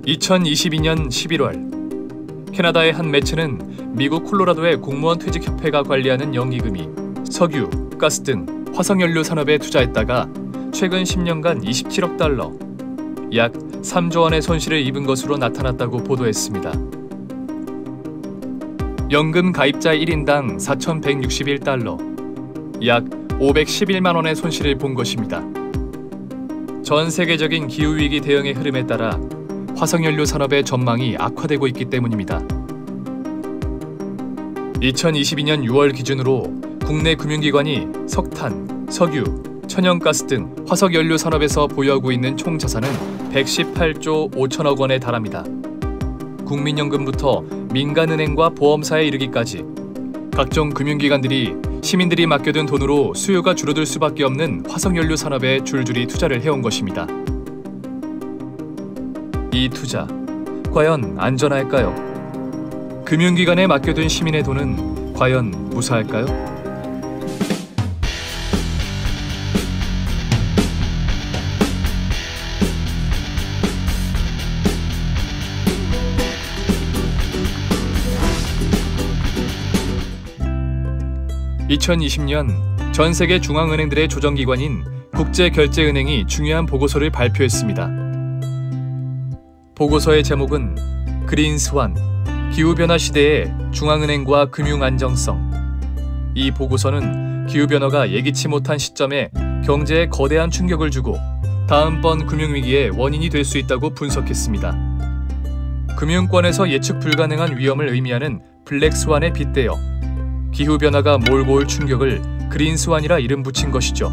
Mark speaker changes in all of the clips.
Speaker 1: 2022년 11월 캐나다의 한 매체는 미국 콜로라도의 공무원 퇴직협회가 관리하는 연기금이 석유, 가스 등 화석연료 산업에 투자했다가 최근 10년간 27억 달러, 약 3조 원의 손실을 입은 것으로 나타났다고 보도했습니다. 연금 가입자 1인당 4,161달러, 약 511만 원의 손실을 본 것입니다. 전 세계적인 기후위기 대응의 흐름에 따라 화석연료 산업의 전망이 악화되고 있기 때문입니다. 2022년 6월 기준으로 국내 금융기관이 석탄, 석유, 천연가스 등 화석연료 산업에서 보유하고 있는 총 자산은 118조 5천억 원에 달합니다. 국민연금부터 민간은행과 보험사에 이르기까지 각종 금융기관들이 시민들이 맡겨둔 돈으로 수요가 줄어들 수밖에 없는 화석연료 산업에 줄줄이 투자를 해온 것입니다. 이 투자, 과연 안전할까요? 금융기관에 맡겨둔 시민의 돈은 과연 무사할까요? (2020년) 전 세계 중앙은행들의 조정기관인 국제결제은행이 중요한 보고서를 발표했습니다. 보고서의 제목은 그린스완, 기후변화 시대의 중앙은행과 금융안정성. 이 보고서는 기후변화가 예기치 못한 시점에 경제에 거대한 충격을 주고 다음번 금융위기의 원인이 될 수 있다고 분석했습니다. 금융권에서 예측 불가능한 위험을 의미하는 블랙스완에 빗대어 기후변화가 몰고 올 충격을 그린스완이라 이름 붙인 것이죠.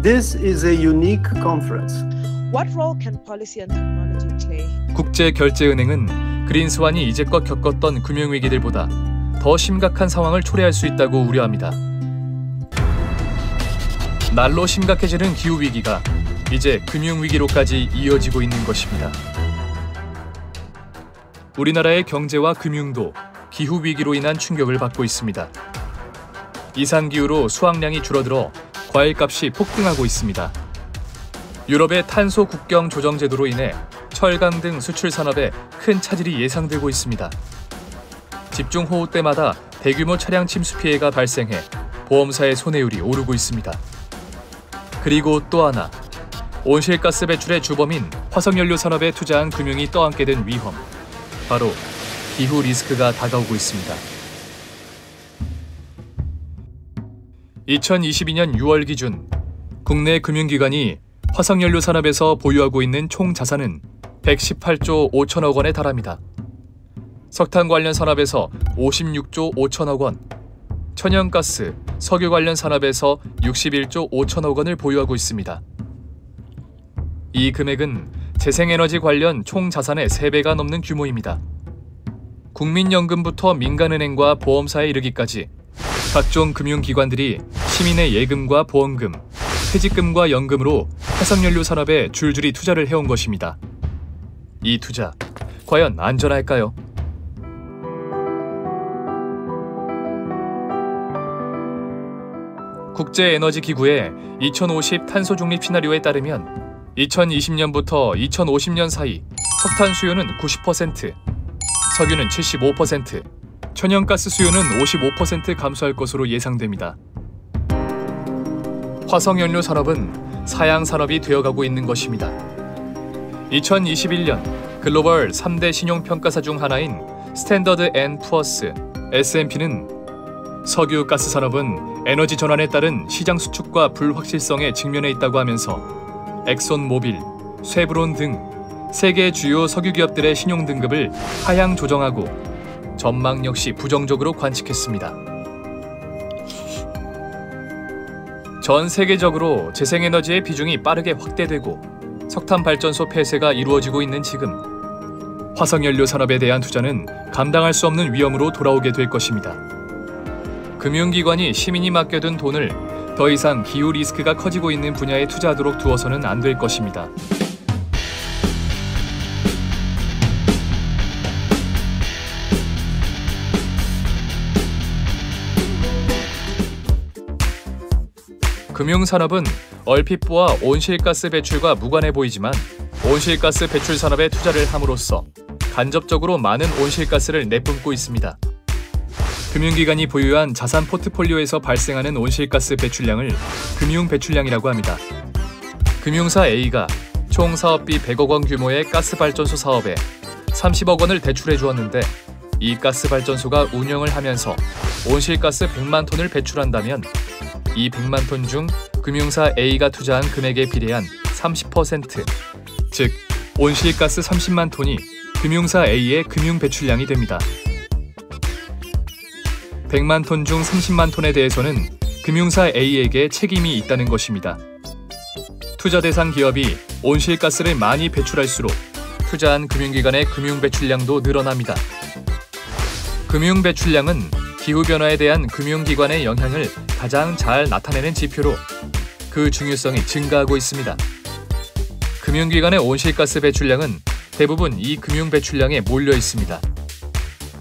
Speaker 2: This is a unique conference.
Speaker 3: What role can policy and technology play?
Speaker 1: 국제결제은행은 그린스완이 이제껏 겪었던 금융위기들보다 더 심각한 상황을 초래할 수 있다고 우려합니다. 날로 심각해지는 기후위기가 이제 금융위기로까지 이어지고 있는 것입니다. 우리나라의 경제와 금융도 기후위기로 인한 충격을 받고 있습니다. 이상기후로 수확량이 줄어들어 과일값이 폭등하고 있습니다. 유럽의 탄소 국경 조정 제도로 인해 철강 등 수출 산업에 큰 차질이 예상되고 있습니다. 집중호우 때마다 대규모 차량 침수 피해가 발생해 보험사의 손해율이 오르고 있습니다. 그리고 또 하나, 온실가스 배출의 주범인 화석연료 산업에 투자한 금융이 떠안게 된 위험, 바로 기후 리스크가 다가오고 있습니다. 2022년 6월 기준 국내 금융기관이 화석연료 산업에서 보유하고 있는 총 자산은 118조 5천억 원에 달합니다. 석탄 관련 산업에서 56조 5천억 원, 천연가스, 석유 관련 산업에서 61조 5천억 원을 보유하고 있습니다. 이 금액은 재생에너지 관련 총 자산의 3배가 넘는 규모입니다. 국민연금부터 민간은행과 보험사에 이르기까지 각종 금융기관들이 시민의 예금과 보험금, 퇴직금과 연금으로 화석연료 산업에 줄줄이 투자를 해온 것입니다. 이 투자, 과연 안전할까요? 국제에너지기구의 2050 탄소 중립 시나리오에 따르면 2020년부터 2050년 사이 석탄 수요는 90%, 석유는 75%, 천연가스 수요는 55% 감소할 것으로 예상됩니다. 화석연료 산업은 사양 산업이 되어가고 있는 것입니다. 2021년 글로벌 3대 신용평가사 중 하나인 스탠더드 앤 푸어스 (S&P는) 석유 가스 산업은 에너지 전환에 따른 시장 수축과 불확실성에 직면해 있다고 하면서 엑손 모빌, 쉐브론 등 세계 주요 석유 기업들의 신용 등급을 하향 조정하고 전망 역시 부정적으로 관측했습니다. 전 세계적으로 재생에너지의 비중이 빠르게 확대되고 석탄 발전소 폐쇄가 이루어지고 있는 지금 화석연료 산업에 대한 투자는 감당할 수 없는 위험으로 돌아오게 될 것입니다. 금융기관이 시민이 맡겨둔 돈을 더 이상 기후 리스크가 커지고 있는 분야에 투자하도록 두어서는 안 될 것입니다. 금융산업은 얼핏 보아 온실가스 배출과 무관해 보이지만 온실가스 배출 산업에 투자를 함으로써 간접적으로 많은 온실가스를 내뿜고 있습니다. 금융기관이 보유한 자산 포트폴리오에서 발생하는 온실가스 배출량을 금융 배출량이라고 합니다. 금융사 A가 총 사업비 100억 원 규모의 가스발전소 사업에 30억 원을 대출해 주었는데 이 가스발전소가 운영을 하면서 온실가스 100만 톤을 배출한다면 이 100만 톤 중 금융사 A가 투자한 금액에 비례한 30%, 즉 온실가스 30만 톤이 금융사 A의 금융 배출량이 됩니다. 100만 톤 중 30만 톤에 대해서는 금융사 A에게 책임이 있다는 것입니다. 투자 대상 기업이 온실가스를 많이 배출할수록 투자한 금융기관의 금융 배출량도 늘어납니다. 금융 배출량은 기후변화에 대한 금융기관의 영향을 가장 잘 나타내는 지표로 그 중요성이 증가하고 있습니다. 금융기관의 온실가스 배출량은 대부분 이 금융 배출량에 몰려 있습니다.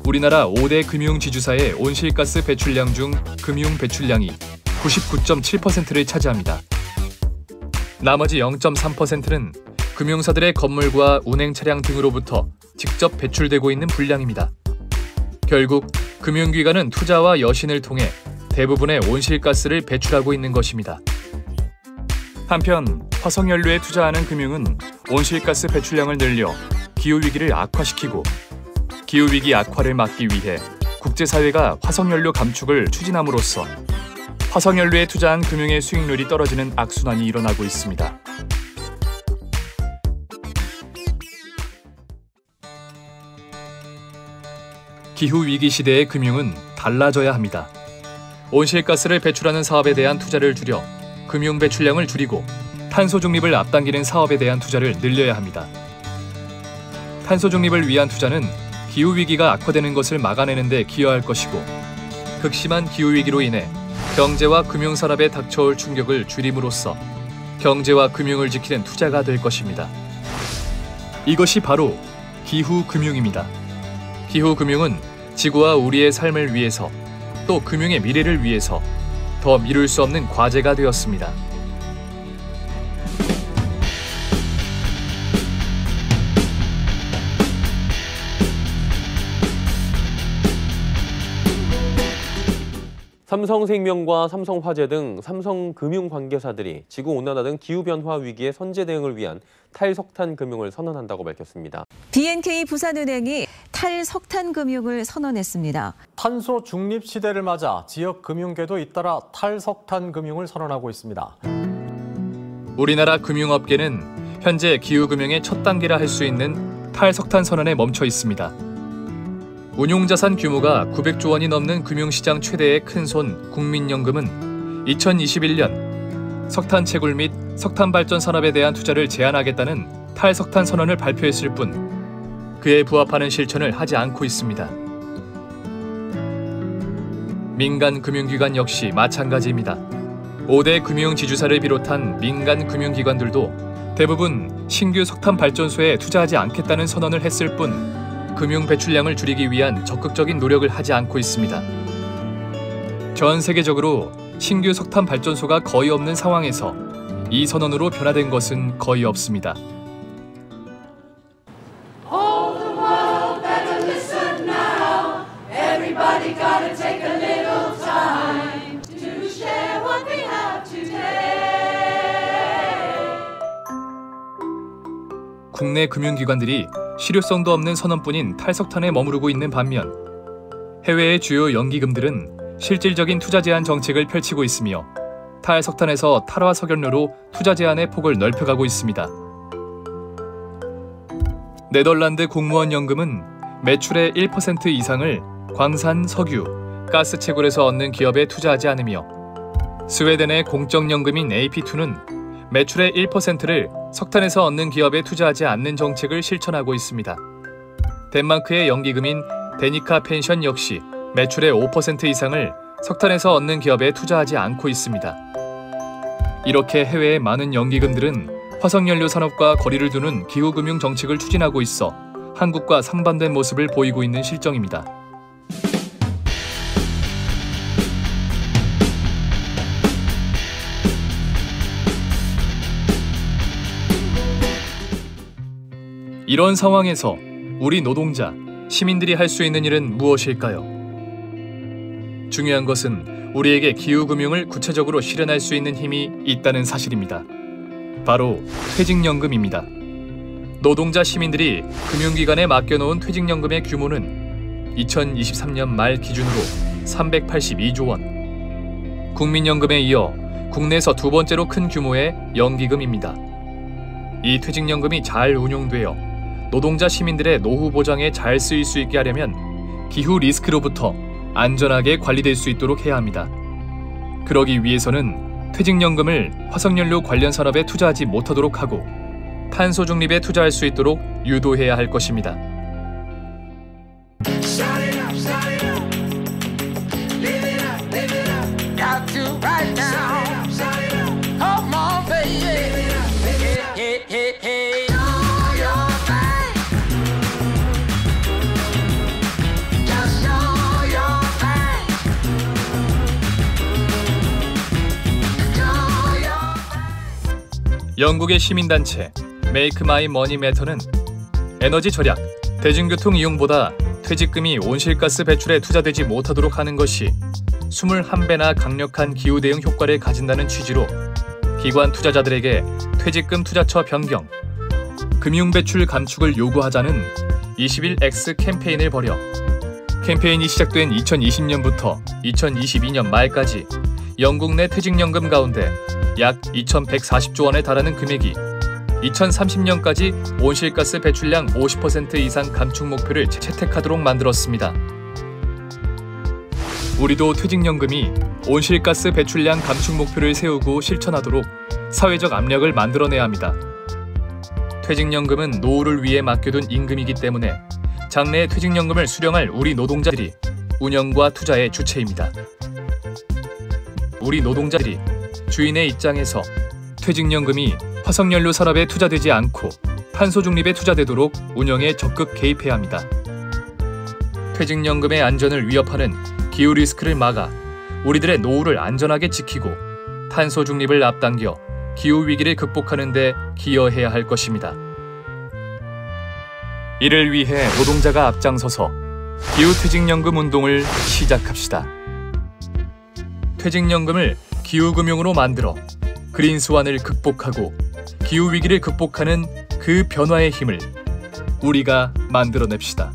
Speaker 1: 우리나라 5대 금융지주사의 온실가스 배출량 중 금융 배출량이 99.7%를 차지합니다. 나머지 0.3%는 금융사들의 건물과 운행 차량 등으로부터 직접 배출되고 있는 분량입니다. 결국 금융기관은 투자와 여신을 통해 대부분의 온실가스를 배출하고 있는 것입니다. 한편 화석연료에 투자하는 금융은 온실가스 배출량을 늘려 기후위기를 악화시키고 기후위기 악화를 막기 위해 국제사회가 화석연료 감축을 추진함으로써 화석연료에 투자한 금융의 수익률이 떨어지는 악순환이 일어나고 있습니다. 기후위기 시대의 금융은 달라져야 합니다. 온실가스를 배출하는 사업에 대한 투자를 줄여 금융 배출량을 줄이고 탄소 중립을 앞당기는 사업에 대한 투자를 늘려야 합니다. 탄소 중립을 위한 투자는 기후위기가 악화되는 것을 막아내는 데 기여할 것이고 극심한 기후위기로 인해 경제와 금융산업에 닥쳐올 충격을 줄임으로써 경제와 금융을 지키는 투자가 될 것입니다. 이것이 바로 기후금융입니다. 기후금융은 지구와 우리의 삶을 위해서 또 금융의 미래를 위해서 더 미룰 수 없는 과제가 되었습니다.
Speaker 4: 삼성생명과 삼성화재 등 삼성금융 관계사들이 지구온난화 등 기후변화 위기의 선제 대응을 위한 탈석탄 금융을 선언한다고 밝혔습니다.
Speaker 5: BNK 부산은행이 탈석탄 금융을 선언했습니다.
Speaker 6: 탄소 중립 시대를 맞아 지역 금융계도 잇따라 탈석탄 금융을 선언하고 있습니다.
Speaker 1: 우리나라 금융업계는 현재 기후금융의 첫 단계라 할 수 있는 탈석탄 선언에 멈춰 있습니다. 운용자산 규모가 900조 원이 넘는 금융시장 최대의 큰손 국민연금은 2021년 석탄 채굴 및 석탄 발전 산업에 대한 투자를 제한하겠다는 탈석탄 선언을 발표했을 뿐 그에 부합하는 실천을 하지 않고 있습니다. 민간 금융기관 역시 마찬가지입니다. 5대 금융지주사를 비롯한 민간 금융기관들도 대부분 신규 석탄 발전소에 투자하지 않겠다는 선언을 했을 뿐 금융 배출량을 줄이기 위한 적극적인 노력을 하지 않고 있습니다. 전 세계적으로 신규 석탄 발전소가 거의 없는 상황에서 이 선언으로 변화된 것은 거의 없습니다. 국내 금융기관들이 실효성도 없는 선언뿐인 탈석탄에 머무르고 있는 반면 해외의 주요 연기금들은 실질적인 투자 제한 정책을 펼치고 있으며 탈석탄에서 탈화석연료로 투자 제한의 폭을 넓혀가고 있습니다. 네덜란드 공무원 연금은 매출의 1% 이상을 광산, 석유, 가스 채굴에서 얻는 기업에 투자하지 않으며 스웨덴의 공적연금인 AP2는 매출의 1%를 석탄에서 얻는 기업에 투자하지 않는 정책을 실천하고 있습니다. 덴마크의 연기금인 데니카 펜션 역시 매출의 5% 이상을 석탄에서 얻는 기업에 투자하지 않고 있습니다. 이렇게 해외의 많은 연기금들은 화석연료 산업과 거리를 두는 기후금융 정책을 추진하고 있어 한국과 상반된 모습을 보이고 있는 실정입니다. 이런 상황에서 우리 노동자, 시민들이 할 수 있는 일은 무엇일까요? 중요한 것은 우리에게 기후금융을 구체적으로 실현할 수 있는 힘이 있다는 사실입니다. 바로 퇴직연금입니다. 노동자 시민들이 금융기관에 맡겨놓은 퇴직연금의 규모는 2023년 말 기준으로 382조 원. 국민연금에 이어 국내에서 두 번째로 큰 규모의 연기금입니다. 이 퇴직연금이 잘 운용되어 노동자 시민들의 노후 보장에 잘 쓰일 수 있게 하려면 기후 리스크로부터 안전하게 관리될 수 있도록 해야 합니다. 그러기 위해서는 퇴직연금을 화석연료 관련 산업에 투자하지 못하도록 하고 탄소 중립에 투자할 수 있도록 유도해야 할 것입니다. 영국의 시민단체 Make My Money Matter는 에너지 절약, 대중교통 이용보다 퇴직금이 온실가스 배출에 투자되지 못하도록 하는 것이 21배나 강력한 기후 대응 효과를 가진다는 취지로 기관 투자자들에게 퇴직금 투자처 변경, 금융 배출 감축을 요구하자는 21X 캠페인을 벌여 캠페인이 시작된 2020년부터 2022년 말까지 영국 내 퇴직연금 가운데 약 2,140조 원에 달하는 금액이 2030년까지 온실가스 배출량 50% 이상 감축 목표를 채택하도록 만들었습니다. 우리도 퇴직연금이 온실가스 배출량 감축 목표를 세우고 실천하도록 사회적 압력을 만들어내야 합니다. 퇴직연금은 노후를 위해 맡겨둔 임금이기 때문에 장래에 퇴직연금을 수령할 우리 노동자들이 운영과 투자의 주체입니다. 우리 노동자들이 주인의 입장에서 퇴직연금이 화석연료 산업에 투자되지 않고 탄소 중립에 투자되도록 운영에 적극 개입해야 합니다. 퇴직연금의 안전을 위협하는 기후 리스크를 막아 우리들의 노후를 안전하게 지키고 탄소 중립을 앞당겨 기후 위기를 극복하는 데 기여해야 할 것입니다. 이를 위해 노동자가 앞장서서 기후퇴직연금 운동을 시작합시다. 퇴직연금을 기후금융으로 만들어 그린스완을 극복하고 기후위기를 극복하는 그 변화의 힘을 우리가 만들어냅시다.